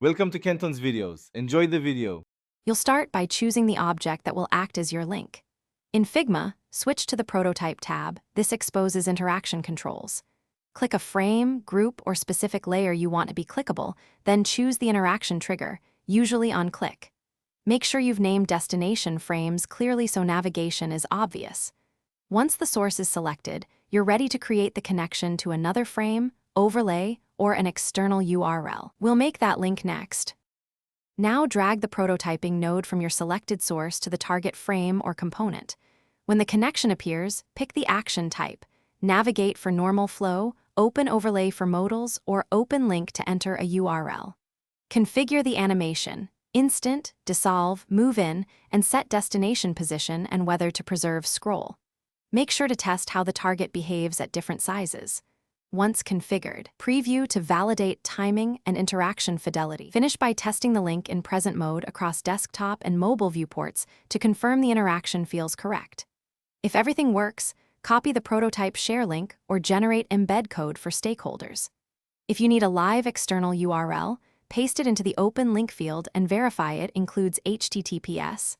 Welcome to Kenton's videos. Enjoy the video. You'll start by choosing the object that will act as your link. In Figma, switch to the Prototype tab. This exposes interaction controls. Click a frame, group, or specific layer you want to be clickable, then choose the interaction trigger, usually on click. Make sure you've named destination frames clearly so navigation is obvious. Once the source is selected, you're ready to create the connection to another frame, overlay, or an external URL. We'll make that link next. Now drag the prototyping node from your selected source to the target frame or component. When the connection appears, pick the action type. Navigate for normal flow, open overlay for modals, or open link to enter a URL. Configure the animation, instant, dissolve, move in, and set destination position and whether to preserve scroll. Make sure to test how the target behaves at different sizes. Once configured, preview to validate timing and interaction fidelity. Finish by testing the link in present mode across desktop and mobile viewports to confirm the interaction feels correct. If everything works, copy the prototype share link or generate embed code for stakeholders. If you need a live external URL, paste it into the open link field and verify it includes https://.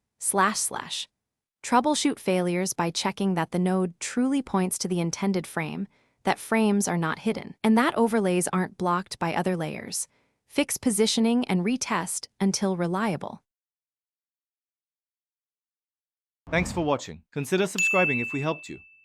Troubleshoot failures by checking that the node truly points to the intended frame, that frames are not hidden, and that overlays aren't blocked by other layers. Fix positioning and retest until reliable. Thanks for watching. Consider subscribing if we helped you.